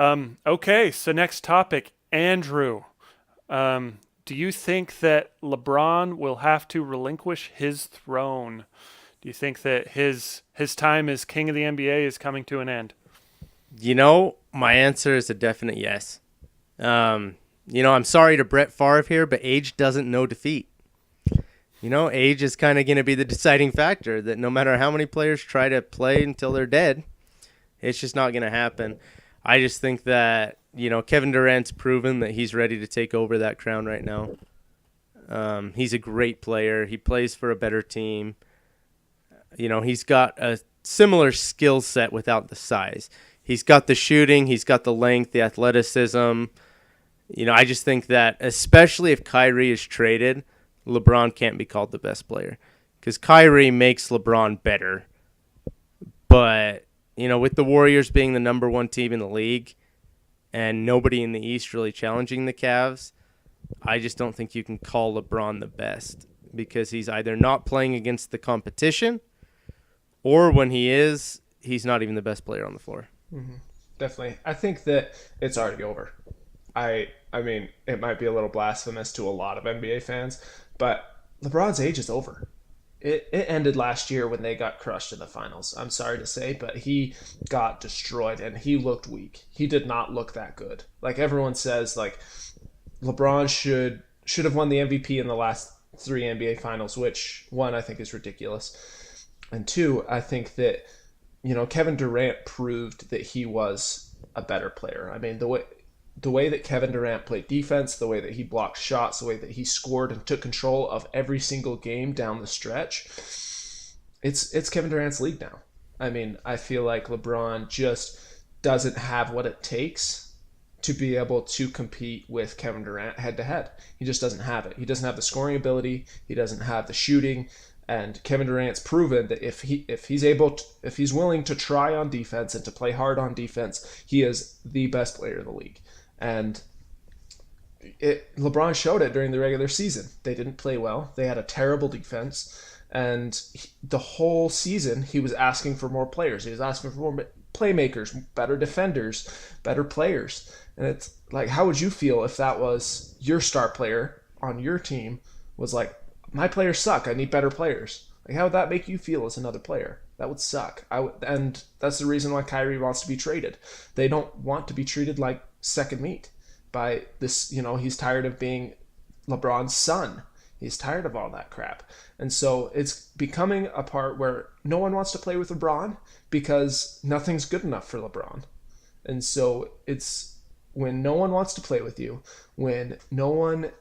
Okay, so next topic, Andrew. Do you think that LeBron will have to relinquish his throne? Do you think that his time as king of the NBA is coming to an end? My answer is a definite yes. I'm sorry to Brett Favre here, but age doesn't know defeat. Age is kind of going to be the deciding factor that no matter how many players try to play until they're dead, it's just not going to happen. I just think that, Kevin Durant's proven that he's ready to take over that crown right now. He's a great player. He plays for a better team. He's got a similar skill set without the size. He's got the shooting, he's got the length, the athleticism. I just think that, especially if Kyrie is traded, LeBron can't be called the best player because Kyrie makes LeBron better. But, with the Warriors being the number one team in the league and nobody in the East really challenging the Cavs, I just don't think you can call LeBron the best because he's either not playing against the competition or when he is, he's not even the best player on the floor. Definitely. I think that it's already over. I mean, it might be a little blasphemous to a lot of NBA fans, but LeBron's age is over. It ended last year when they got crushed in the finals. I'm sorry to say, but he got destroyed and he looked weak. He did not look that good. Like everyone says, like LeBron should have won the MVP in the last three NBA finals, which one I think is ridiculous. And two, I think that Kevin Durant proved that he was a better player. I mean, the way that Kevin Durant played defense, the way that he blocked shots, the way that he scored and took control of every single game down the stretch, it's Kevin Durant's league now. I mean, I feel like LeBron just doesn't have what it takes to be able to compete with Kevin Durant head to head. He just doesn't have it. He doesn't have the scoring ability. He doesn't have the shooting. And Kevin Durant's proven that if he's willing to try on defense and to play hard on defense, he is the best player in the league. And LeBron showed it during the regular season. They didn't play well. They had a terrible defense, and the whole season he was asking for more players. He was asking for more playmakers, better defenders, better players. And it's like, how would you feel if that was your star player on your team was like, my players suck. I need better players. Like, how would that make you feel as another player? That would suck. And that's the reason why Kyrie wants to be traded. They don't want to be treated like second meat by this. He's tired of being LeBron's son. He's tired of all that crap. And so it's becoming a part where no one wants to play with LeBron because nothing's good enough for LeBron. And so it's when no one wants to play with you, when no one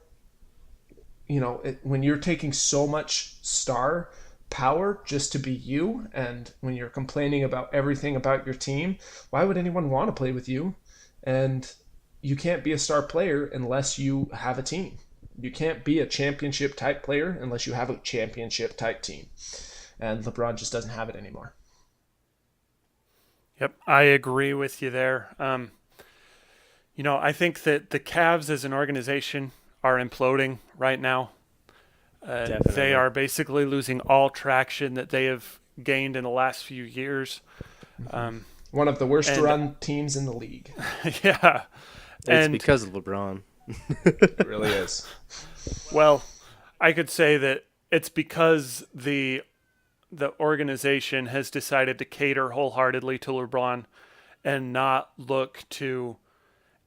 when you're taking so much star power just to be you, and when you're complaining about everything about your team, why would anyone want to play with you? And you can't be a star player unless you have a team. You can't be a championship type player unless you have a championship type team. And LeBron just doesn't have it anymore. Yep, I agree with you there. I think that the Cavs as an organization are imploding right now. They Definitely. are basically losing all traction that they have gained in the last few years. Um, One of the worst and run teams in the league. yeah, It's and because of LeBron. It really is. well, I could say that it's because the organization has decided to cater wholeheartedly to LeBron and not look to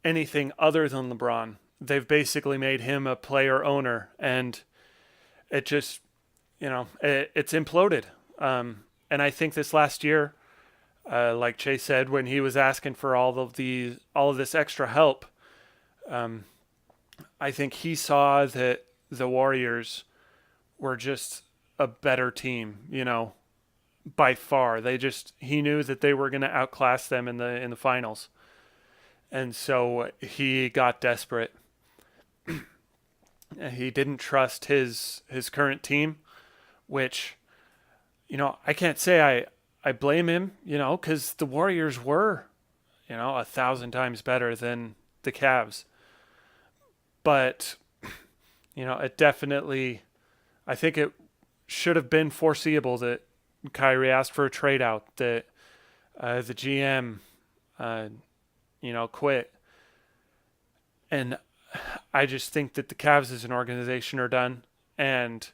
anything other than LeBron. They've basically made him a player owner, and it just, it's imploded. And I think this last year, like Chase said, when he was asking for all of this extra help, I think he saw that the Warriors were just a better team, by far. He knew that they were going to outclass them in the finals. And so he got desperate. He didn't trust his current team, which, I can't say I blame him, because the Warriors were, 1,000 times better than the Cavs. But, it definitely, I think it should have been foreseeable that Kyrie asked for a trade out, that the GM, quit. And I just think that the Cavs as an organization are done. And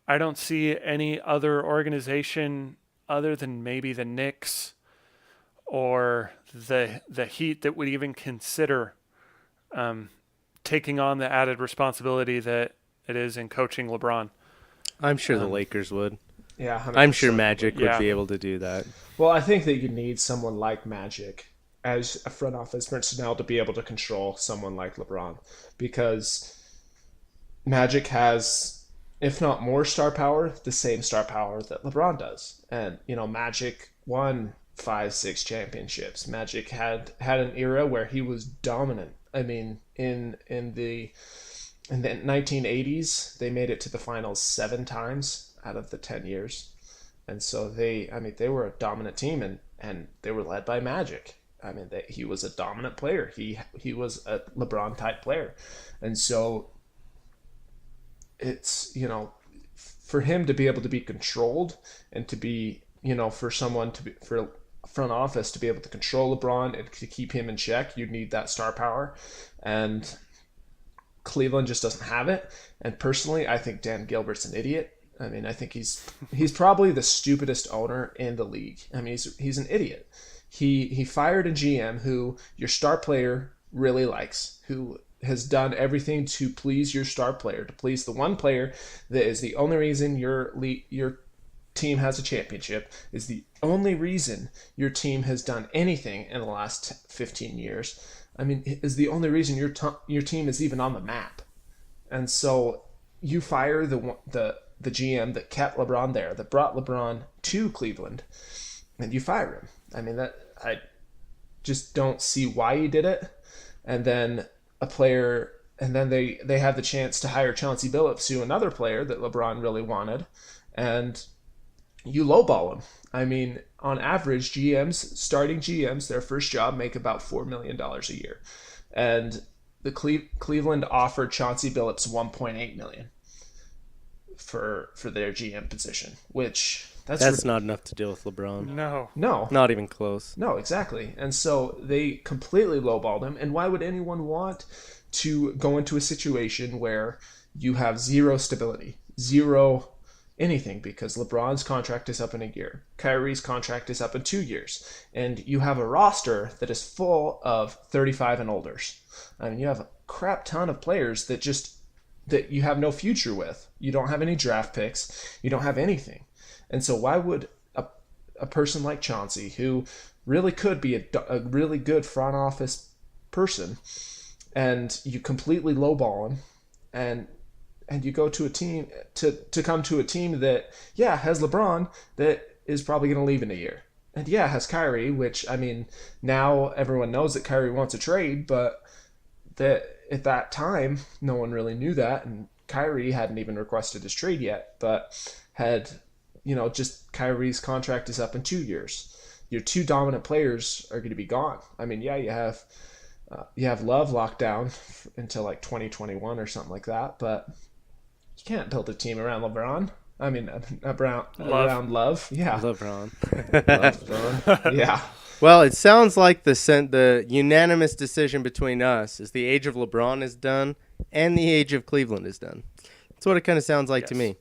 I don't see any other organization other than maybe the Knicks or the Heat that would even consider taking on the added responsibility that it is in coaching LeBron. I'm sure the Lakers would. Yeah, I'm sure 100%. Magic would Yeah. be able to do that. Well, I think that you need someone like Magic as a front office personnel to be able to control someone like LeBron, because Magic has, if not more star power, the same star power that LeBron does. And Magic won 5, 6 championships. Magic had an era where he was dominant. I mean, in the 1980s, they made it to the finals 7 times out of the 10 years. And so they were a dominant team, and they were led by Magic. I mean, he was a dominant player. He was a LeBron type player. And so it's, for him to be able to be controlled, and to be, for front office to be able to control LeBron and to keep him in check, you need that star power. And Cleveland just doesn't have it. And personally, I think Dan Gilbert's an idiot. I mean, I think he's probably the stupidest owner in the league. I mean, he's an idiot. He fired a GM who your star player really likes, who has done everything to please your star player, to please the one player that is the only reason your team has a championship, is the only reason your team has done anything in the last 15 years. I mean, is the only reason your team is even on the map. And so you fire the GM that kept LeBron there, that brought LeBron to Cleveland, and you fire him. I mean, I just don't see why he did it. And then they have the chance to hire Chauncey Billups, who another player that LeBron really wanted, and you lowball him. I mean, on average, starting GMs, their first job make about $4 million a year, and the Cleveland offered Chauncey Billups $1.8 million for their GM position, which that's not enough to deal with LeBron. No. Not even close. No, exactly. And so they completely lowballed him. And why would anyone want to go into a situation where you have zero stability, zero anything? Because LeBron's contract is up in a year, Kyrie's contract is up in 2 years, and you have a roster that is full of 35 and olders. I mean, you have a crap ton of players that you have no future with. You don't have any draft picks. You don't have anything. And so why would a person like Chauncey, who really could be a really good front office person, and you completely lowball him, and you go to a team to come to a team that, yeah, has LeBron, that is probably going to leave in a year, and yeah, has Kyrie, which, I mean, now everyone knows that Kyrie wants a trade, but that at that time no one really knew that, and Kyrie hadn't even requested his trade yet, but had, just Kyrie's contract is up in 2 years. Your 2 dominant players are going to be gone. I mean, yeah, you have Love locked down until like 2021 or something like that, but you can't build a team around LeBron. I mean, around Love. Yeah. LeBron. LeBron. Yeah. Well, it sounds like the unanimous decision between us is the age of LeBron is done and the age of Cleveland is done. That's what it kind of sounds like to me.